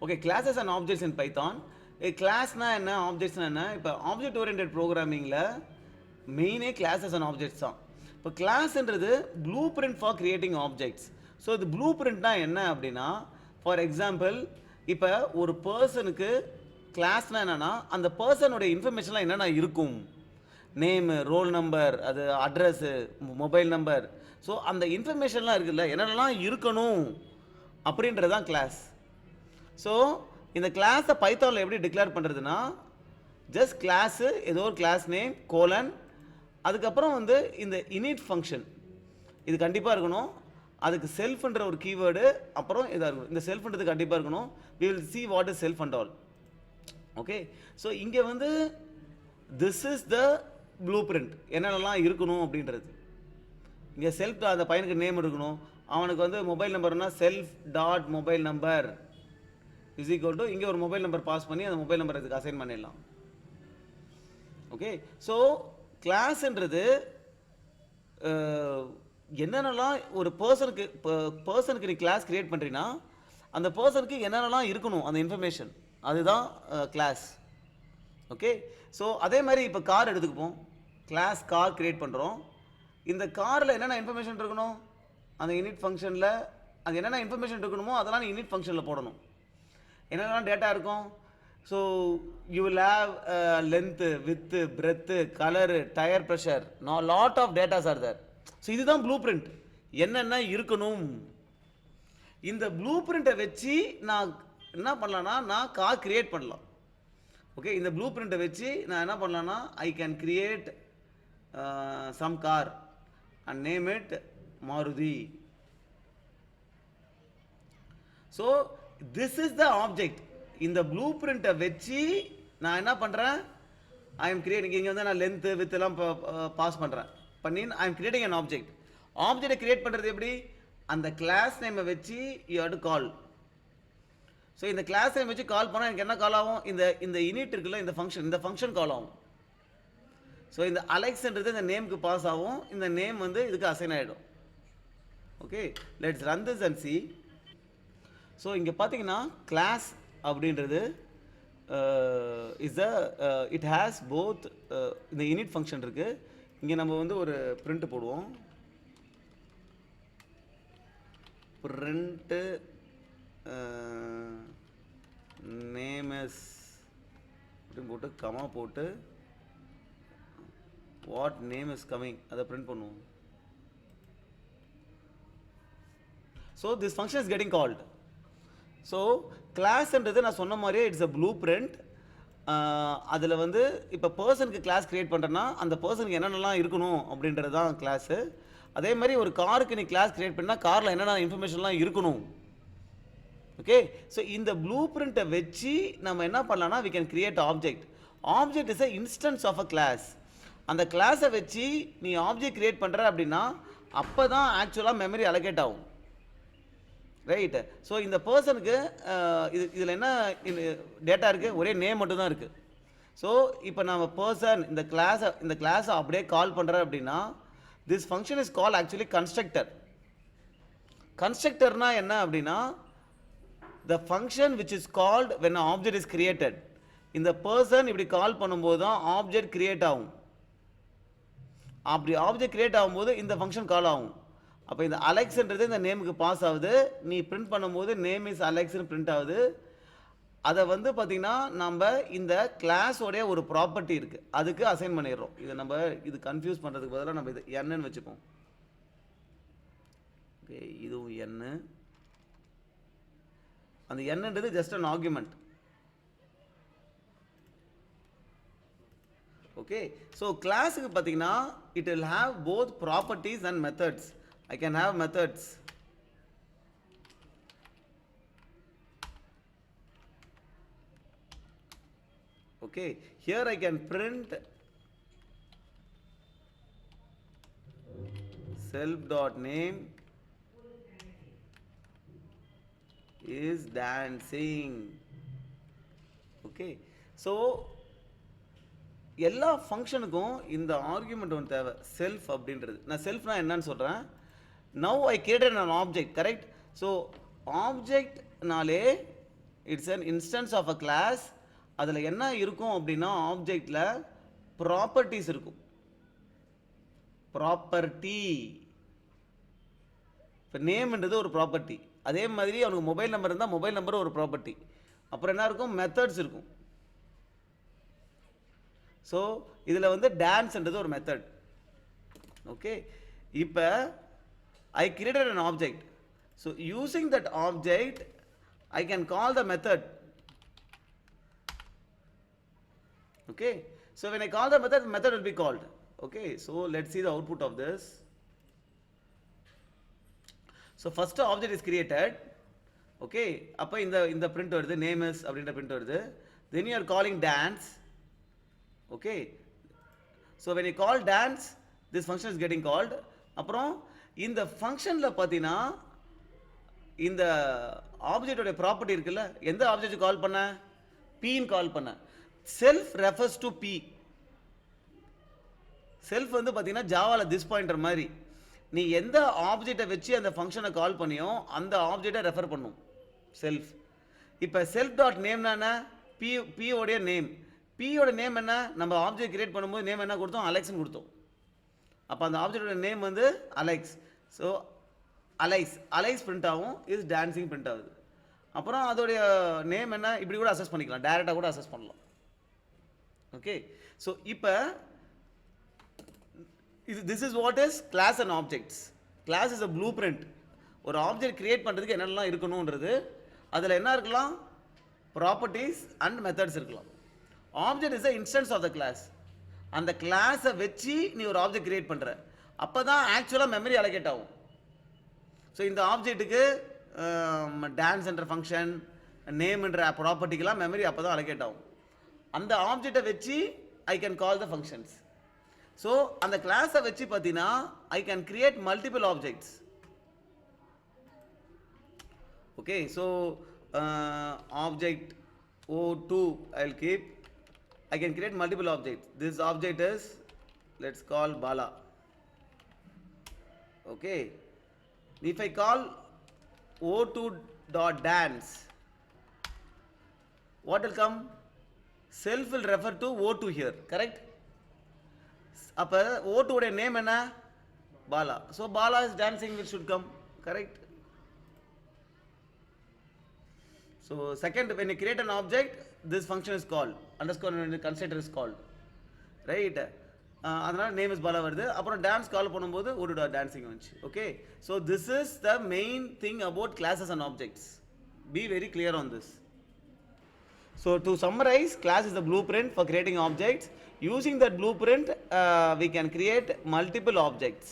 Okay, classes and objects in Python. A class na enna, objects na enna. இப்போ object oriented ப்ரோக்ராமிங்கில் மெயினே classes and objects தான். இப்போ கிளாஸ்ன்றது blue print for creating objects. So இது ப்ளூ பிரிண்ட்னா என்ன அப்படின்னா, ஃபார் எக்ஸாம்பிள் இப்போ ஒரு பர்சனுக்கு கிளாஸ்னால் என்னென்னா அந்த பர்சனுடைய இன்ஃபர்மேஷன்லாம் என்னென்ன இருக்கும், நேமு, ரோல் நம்பர், அது அட்ரஸ்ஸு, மொபைல் நம்பர். ஸோ அந்த இன்ஃபர்மேஷன்லாம் இருக்குல்ல, என்னென்னலாம் இருக்கணும் அப்படின்றதான் கிளாஸ். ஸோ இந்த கிளாஸை பைத்தானில் எப்படி டிக்ளேர் பண்ணுறதுன்னா, ஜஸ்ட் கிளாஸு ஏதோ ஒரு கிளாஸ் நேம் கோலன், அதுக்கப்புறம் வந்து இந்த இனிட் ஃபங்க்ஷன் இது கண்டிப்பாக இருக்கணும். அதுக்கு செல்ஃப்ன்ற ஒரு கீவேர்டு, அப்புறம் இதாக இருக்கணும். இந்த செல்ஃப்ன்றது கண்டிப்பாக இருக்கணும். we will see what is self and all. Okay, so இங்கே வந்து this is the blue print, என்னென்னலாம் இருக்கணும் அப்படின்றது. இங்கே செல்ஃப், அந்த பையனுக்கு நேம் இருக்கணும், அவனுக்கு வந்து மொபைல் நம்பர்னா self dot mobile number is equal to, இங்கே ஒரு மொபைல் நம்பர் பாஸ் பண்ணி அந்த மொபைல் நம்பர் இதுக்கு அசைன் பண்ணிடலாம். ஓகே, ஸோ கிளாஸ்ன்றது என்னென்னலாம் ஒரு பர்சனுக்கு நீ கிளாஸ் கிரியேட் பண்ணுறீங்கன்னா அந்த பர்சனுக்கு என்னென்னலாம் இருக்கணும் அந்த இன்ஃபர்மேஷன், அதுதான் கிளாஸ். ஓகே, ஸோ அதே மாதிரி இப்போ கார் எடுத்துக்குப்போம். கிளாஸ் கார் கிரியேட் பண்ணுறோம். இந்த காரில் என்னென்ன இன்ஃபர்மேஷன் இருக்கணும், அந்த யூனிட் ஃபங்க்ஷனில் அது என்னென்ன இன்ஃபர்மேஷன் இருக்கணுமோ அதெல்லாம் நீ யூனிட் ஃபங்க்ஷனில் போடணும். என்னென்னலாம் டேட்டா இருக்கும், so you will have length, width, breadth, colour, tyre pressure, lot of datas are there. So இதுதான் ப்ளூ பிரிண்ட், என்னென்ன இருக்கணும். இந்த ப்ளூ பிரிண்ட்டை வச்சு நான் என்ன பண்ணலான்னா, நான் கார் கிரியேட் பண்ணலாம். ஓகே, இந்த ப்ளூ பிரிண்ட்டை வச்சு நான் என்ன பண்ணலான்னா, I can create some car and name it Maruti. So this is the object. இந்த ப்ளூ பிரிண்ட்டை வச்சு நான் என்ன பண்ணுறேன், ஐ எம் கிரியேட்டிங். இங்கே வந்து நான் லென்த்து வித் எல்லாம் பாஸ் பண்ணுறேன் பண்ணி I am creating an object. ஆப்ஜெக்டை கிரியேட் பண்ணுறது எப்படி, அந்த கிளாஸ் நேமை வச்சு you have to call. So இந்த கிளாஸ் நேம் வச்சு கால் பண்ணால் எனக்கு என்ன கால் ஆகும், இந்த யூனிட் இருக்குல்ல, இந்த ஃபங்க்ஷன் கால் ஆகும். ஸோ இந்த அலெக்ஸ்ன்றது இந்த நேமுக்கு பாஸ் ஆகும், இந்த நேம் வந்து இதுக்கு அசைன் ஆகிடும். Okay, let's run this and C. So இங்கே பார்த்தீங்கன்னா கிளாஸ் அப்படின்றது இட் ஹேஸ் போத், இந்த யூனிட் ஃபங்க்ஷன் இருக்குது. இங்கே நம்ம வந்து ஒரு பிரிண்ட் போடுவோம். பிரிண்ட்டு நேமஸ் அப்படின்னு போட்டு கமா போட்டு வாட் நேம் இஸ் கமிங் அதை பிரிண்ட் பண்ணுவோம். So this function is getting called. So கிளாஸ்ன்றது நான் சொன்ன மாதிரியே இட்ஸ் அ ப்ளூ பிரிண்ட். அதில் வந்து இப்போ பர்சனுக்கு கிளாஸ் கிரியேட் பண்ணுறேன்னா அந்த பர்சனுக்கு என்னென்னலாம் இருக்கணும் அப்படின்றது தான் கிளாஸு. அதே மாதிரி ஒரு காருக்கு நீ கிளாஸ் கிரியேட் பண்ணால் காரில் என்னென்ன இன்ஃபர்மேஷன்லாம் இருக்கணும். ஓகே, ஸோ இந்த ப்ளூ பிரிண்ட்டை வச்சு நம்ம என்ன பண்ணலாம்னா we can create object. Object is a instance of a class. அந்த கிளாஸை வச்சு நீ ஆப்ஜெக்ட் கிரியேட் பண்ணுற அப்படின்னா அப்போ தான் ஆக்சுவலாக மெமரி அலோகேட் ஆகும். ரைட்டு, ஸோ இந்த பர்சனுக்கு இதில் என்ன டேட்டா இருக்குது, ஒரே நேம் மட்டும்தான் இருக்குது. ஸோ இப்போ நம்ம பர்சன் இந்த கிளாஸை அப்படியே கால் பண்ணுற அப்படின்னா this function is call actually constructor. கன்ஸ்ட்ரக்டர்னா என்ன அப்படின்னா the function which is called when an object is created. இந்த பர்சன் இப்படி கால் பண்ணும்போது தான் ஆப்ஜெக்ட் கிரியேட் ஆகும். அப்படி ஆப்ஜெக்ட் கிரியேட் ஆகும்போது இந்த ஃபங்க்ஷன் கால் ஆகும். அப்போ இந்த அலெக்ஸ்ன்றது இந்த நேமுக்கு பாஸ் ஆகுது. நீ பிரிண்ட் பண்ணும்போது நேம் இஸ் அலெக்ஸ்னு பிரிண்ட் ஆகுது. அதை வந்து பார்த்திங்கன்னா நம்ம இந்த கிளாஸோடைய ஒரு ப்ராப்பர்ட்டி இருக்குது, அதுக்கு அசைன் பண்ணிடுறோம். இதை நம்ம இது கன்ஃபியூஸ் பண்ணுறதுக்கு பதிலாக நம்ம இது என்னன்னு வச்சுப்போம். ஓகே, இதுவும் என்ன, அந்த என்னன்றது just an argument. Okay, so கிளாஸுக்கு பார்த்தீங்கன்னா it will have both properties and methods. I can have methods. Okay, here I can print self.name is dancing. Okay, so எல்லா ஃபங்க்ஷனுக்கும் இந்த ஆர்குமெண்ட் ஒன்று தேவை, செல்ஃப் அப்படின்றது. நான் செல்ஃப்னா என்னன்னு சொல்கிறேன். Now I created an object, correct. So ஆப்ஜெக்ட்னாலே it's an instance of a class. அதில் என்ன இருக்கும் அப்படின்னா ஆப்ஜெக்டில் ப்ராப்பர்ட்டிஸ் இருக்கும். ப்ராப்பர்ட்டி இப்போ நேம்ன்றது ஒரு ப்ராப்பர்ட்டி. அதே மாதிரி அவனுக்கு மொபைல் நம்பர் இருந்தால் மொபைல் நம்பர் ஒரு ப்ராப்பர்ட்டி. அப்புறம் என்ன இருக்கும், மெத்தட்ஸ் இருக்கும். ஸோ இதில் வந்து டான்ஸ்ன்றது ஒரு மெத்தட். ஓகே, இப்போ I created an object. So using that object, I can call the method. Okay, so when I call the method will be called. Okay, so let's see the output of this. So first object is created. Okay, அப்போ இந்த print வருது, name is அப்படின்ற print வருது. Then you are calling dance. Okay, so when you call dance, this function is getting called. அப்புறம் இந்த ஃபங்க்ஷனில் பார்த்தீங்கன்னா இந்த ஆப்ஜெக்டோட ப்ராப்பர்ட்டி இருக்குல்ல, எந்த ஆப்ஜெக்ட் கால் பண்ண, பின்னு கால் பண்ண. Self refers to B. Self வந்து பார்த்தீங்கன்னா ஜாவாவில் திஸ் பாயிண்டர் மாதிரி. நீ எந்த ஆப்ஜெக்டை வச்சு அந்த ஃபங்க்ஷனை கால் பண்ணியோ அந்த ஆப்ஜெக்டை ரெஃபர் பண்ணும் செல்ஃப். இப்போ செல்ஃப் டாட் நேம்னா என்ன, பியோடைய நேம். பியோட நேம் என்ன, நம்ம ஆப்ஜெக்ட் கிரியேட் பண்ணும்போது நேம் என்ன கொடுத்தோம், அலெக்ஸ்னு கொடுத்தோம். அப்போ அந்த ஆப்ஜெக்டோட நேம் வந்து அலெக்ஸ். ஸோ அலைஸ் பிரிண்ட் ஆகும், இஸ் டான்சிங் பிரிண்ட் ஆகுது. அப்புறம் அதோடைய நேம் என்ன, இப்படி கூட அசஸ் பண்ணிக்கலாம், டைரெக்டாக கூட அசஸ் பண்ணலாம். ஓகே, ஸோ இப்போ this is what is class and objects. Class is a blue print. ஒரு ஆப்ஜெக்ட் கிரியேட் பண்ணுறதுக்கு என்னெல்லாம் இருக்கணுன்றது, அதில் என்ன இருக்கலாம், ப்ராப்பர்ட்டிஸ் அண்ட் மெத்தட்ஸ் இருக்கலாம். Object is a instance of the class. அந்த கிளாஸை வச்சு நீ ஒரு ஆப்ஜெக்ட் கிரியேட் பண்ணுற, அப்போ தான் ஆக்சுவலாக மெமரி அலோகேட் ஆகும். ஸோ இந்த ஆப்ஜெக்ட்டுக்கு டான்ஸ் என்ற ஃபங்க்ஷன், நேம்ன்ற ப்ராப்பர்ட்டிக்கெலாம் மெமரி அப்போ தான் அலோகேட் ஆகும். அந்த ஆப்ஜெக்டை வச்சு I can call the functions. So அந்த கிளாஸை வச்சு பார்த்தீங்கன்னா ஐ can create multiple objects. Okay, so object O2 I'll keep. I can create multiple objects. This object is, let's call Bala. Okay, if I call O2.dance, what will come, self will refer to O2 here, correct? அப்போ O2 உடைய name என்ன, Bala. So Bala is dancing, which should come, correct? So second, when you create an object, this function is called, underscore constructor is called, right? அதனால name is Bala வருது. அப்புறம் dance call பண்ணும்போது ஒரு dancing வந்துச்சு. Okay, so this is the main thing about classes and objects. Be very clear on this. So to summarise, class is the blue print for creating objects. Using that blue print we can create multiple objects.